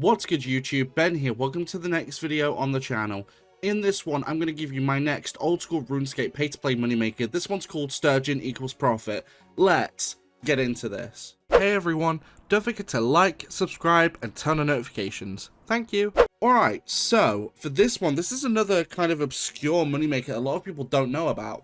What's good YouTube, Ben here, welcome to the next video on the channel. In this one, I'm going to give you my next old school RuneScape pay-to-play moneymaker. This one's called Sturgeon equals profit. Let's get into this. Hey everyone, don't forget to like, subscribe, and turn on notifications. Thank you. Alright, so for this one, this is another kind of obscure moneymaker a lot of people don't know about.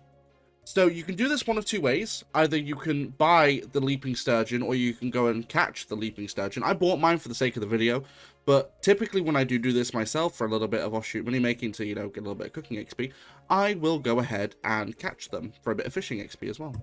So you can do this one of two ways. Either you can buy the Leaping Sturgeon, or you can go and catch the Leaping Sturgeon. I bought mine for the sake of the video, but typically when I do this myself for a little bit of offshoot money making to, you know, get a little bit of cooking XP, I will go ahead and catch them for a bit of fishing XP as well.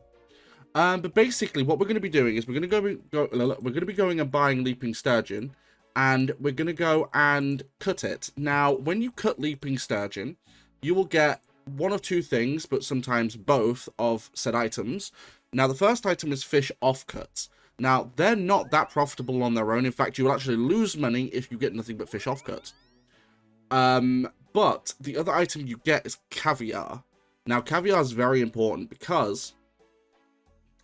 But basically what we're going to be doing is we're going to be going and buying Leaping Sturgeon, and we're going to go and cut it. Now, when you cut Leaping Sturgeon, you will get one of two things, but sometimes both of said items. Now, the first item is fish offcuts. Now, they're not that profitable on their own. In fact, you will actually lose money if you get nothing but fish offcuts. But the other item you get is caviar. Now, caviar is very important because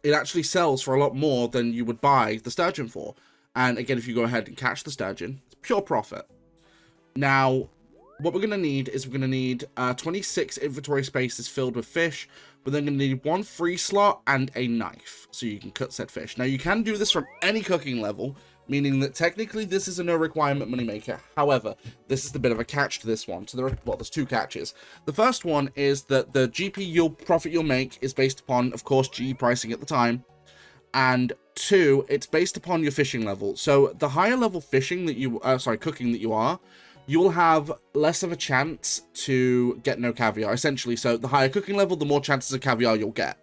it actually sells for a lot more than you would buy the sturgeon for. And again, if you go ahead and catch the sturgeon, it's pure profit. Now, what we're going to need is we're going to need 26 inventory spaces filled with fish. We're then going to need one free slot and a knife so you can cut said fish. Now, you can do this from any cooking level, meaning that technically this is a no requirement moneymaker. However, this is the bit of a catch to this one. So there's two catches. The first one is that the GP profit you'll make is based upon, of course, GE pricing at the time. And two, it's based upon your fishing level. So the higher level fishing that you, cooking that you are, you will have less of a chance to get no caviar, essentially. So the higher cooking level, the more chances of caviar you'll get.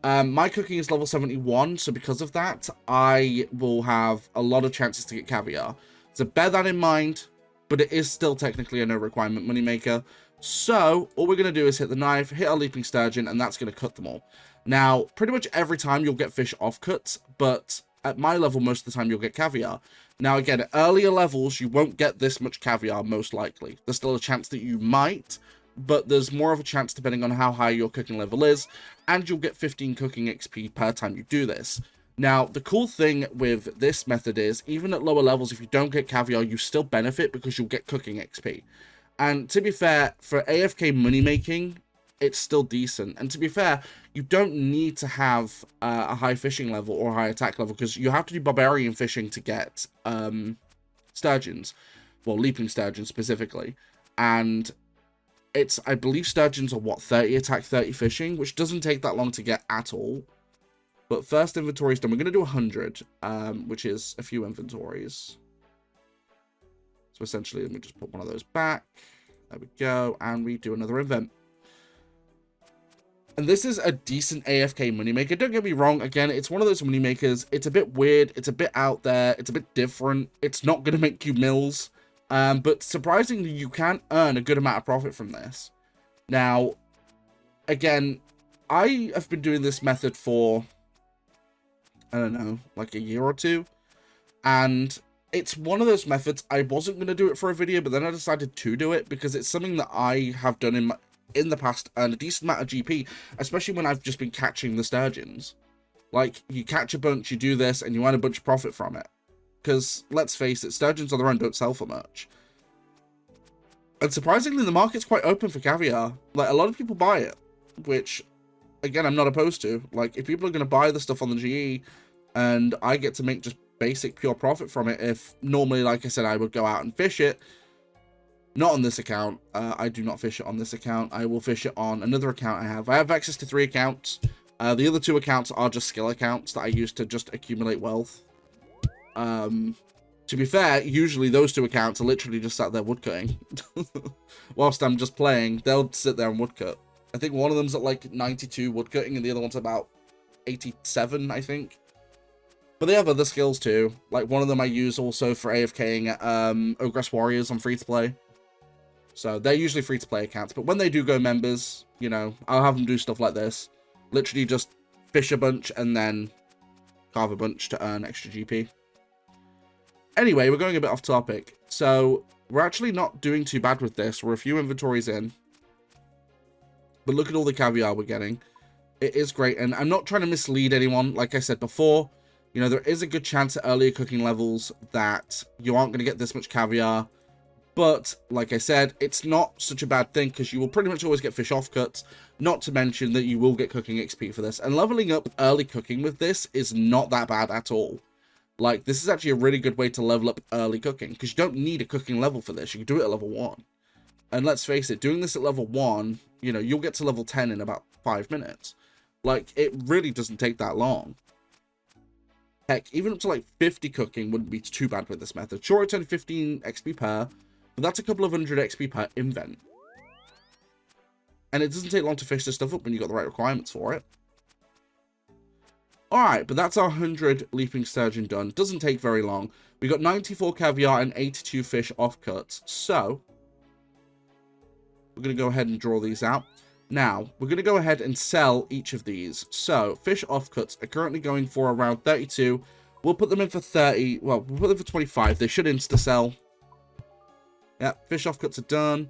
My cooking is level 71, so because of that, I will have a lot of chances to get caviar. So bear that in mind, but it is still technically a no requirement moneymaker. So all we're going to do is hit the knife, hit our Leaping Sturgeon, and that's going to cut them all. Now, pretty much every time you'll get fish offcuts, but at my level, most of the time you'll get caviar. Now, again, at earlier levels, you won't get this much caviar, most likely. There's still a chance that you might, but there's more of a chance depending on how high your cooking level is, and you'll get 15 cooking XP per time you do this. Now, the cool thing with this method is, even at lower levels, if you don't get caviar, you still benefit because you'll get cooking XP. And to be fair, for AFK money making, it's still decent. And to be fair, you don't need to have a high fishing level or a high attack level, because you have to do barbarian fishing to get sturgeons. Well, Leaping Sturgeon specifically. And it's, I believe sturgeons are, what, 30 attack, 30 fishing, which doesn't take that long to get at all. But first inventory is done. We're going to do 100, which is a few inventories. So essentially, let me just put one of those back. There we go. And we do another invent. And this is a decent AFK moneymaker. Don't get me wrong. Again, it's one of those moneymakers. It's a bit weird. It's a bit out there. It's a bit different. It's not going to make you mills. But surprisingly, you can earn a good amount of profit from this. Now, again, I have been doing this method for, I don't know, like a year or two. And it's one of those methods. I wasn't going to do it for a video, but then I decided to do it because it's something that I have done in the past, and a decent amount of GP, especially when I've just been catching the sturgeons. Like, you catch a bunch, you do this, and you earn a bunch of profit from it. Because, let's face it, sturgeons on their own don't sell for much. And surprisingly, the market's quite open for caviar. Like, a lot of people buy it, which, again, I'm not opposed to. Like, if people are going to buy the stuff on the GE, and I get to make just basic pure profit from it, if normally, like I said, I would go out and fish it. Not on this account. I do not fish it on this account. I will fish it on another account I have. I have access to 3 accounts. The other 2 accounts are just skill accounts that I use to just accumulate wealth. To be fair, usually those 2 accounts are literally just sat there woodcutting. Whilst I'm just playing, they'll sit there and woodcut. I think one of them's at like 92 woodcutting, and the other one's about 87, I think. But they have other skills too. Like, one of them I use also for AFKing at Ogress Warriors on free-to-play. So they're usually free-to-play accounts. But when they do go members, you know, I'll have them do stuff like this. Literally just fish a bunch and then carve a bunch to earn extra GP. Anyway, we're going a bit off topic. So we're actually not doing too bad with this. We're a few inventories in. But look at all the caviar we're getting. It is great. And I'm not trying to mislead anyone. Like I said before, You know, there is a good chance at earlier cooking levels that you aren't going to get this much caviar. But, like I said, it's not such a bad thing because you will pretty much always get fish offcuts. Not to mention that you will get cooking XP for this. And leveling up early cooking with this is not that bad at all. Like, this is actually a really good way to level up early cooking because you don't need a cooking level for this. You can do it at level 1. And let's face it, doing this at level 1, you know, you'll get to level 10 in about 5 minutes. Like, it really doesn't take that long. Heck, even up to like 50 cooking wouldn't be too bad with this method. Sure, it's only 15 XP per, but that's a couple of 100 XP per invent. And it doesn't take long to fish this stuff up when you've got the right requirements for it. Alright, but that's our 100 leaping sturgeon done. Doesn't take very long. We got 94 caviar and 82 fish offcuts. So, we're going to go ahead and draw these out. Now, we're going to go ahead and sell each of these. So, fish offcuts are currently going for around 32. We'll put them in for 30. Well, we'll put them for 25. They should insta-sell. Yeah, fish offcuts are done.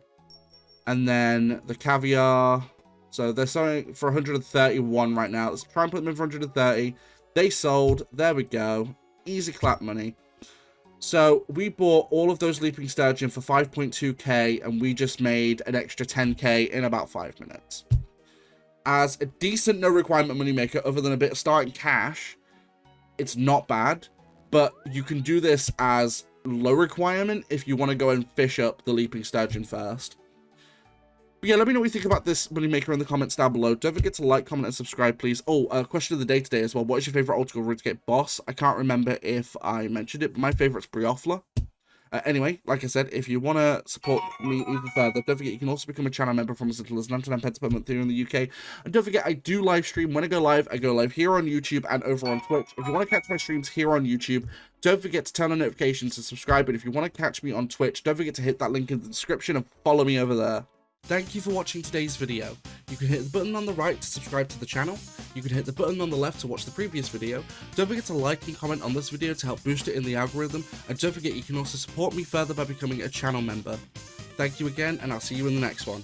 And then the caviar. So they're selling for 131 right now. Let's try and put them in for 130. They sold. There we go. Easy clap money. So we bought all of those leaping sturgeon for 5.2k, and we just made an extra 10k in about 5 minutes. As a decent no requirement moneymaker, other than a bit of starting cash, it's not bad. But you can do this as low requirement if you want to go and fish up the leaping sturgeon first. But yeah, let me know what you think about this moneymaker in the comments down below. Don't forget to like, comment, and subscribe, please. Oh, question of the day today as well. What is your favorite old school Runescape boss? I can't remember if I mentioned it, but my favorite's Briofla. Anyway, like I said, if you want to support me even further, don't forget you can also become a channel member from as little as 99 pence per month here in the UK. And don't forget, I do live stream. When I go live here on YouTube and over on Twitch. If you want to catch my streams here on YouTube, don't forget to turn on notifications and subscribe. But if you want to catch me on Twitch, don't forget to hit that link in the description and follow me over there. Thank you for watching today's video. You can hit the button on the right to subscribe to the channel. You can hit the button on the left to watch the previous video. Don't forget to like and comment on this video to help boost it in the algorithm. And don't forget you can also support me further by becoming a channel member. Thank you again, and I'll see you in the next one.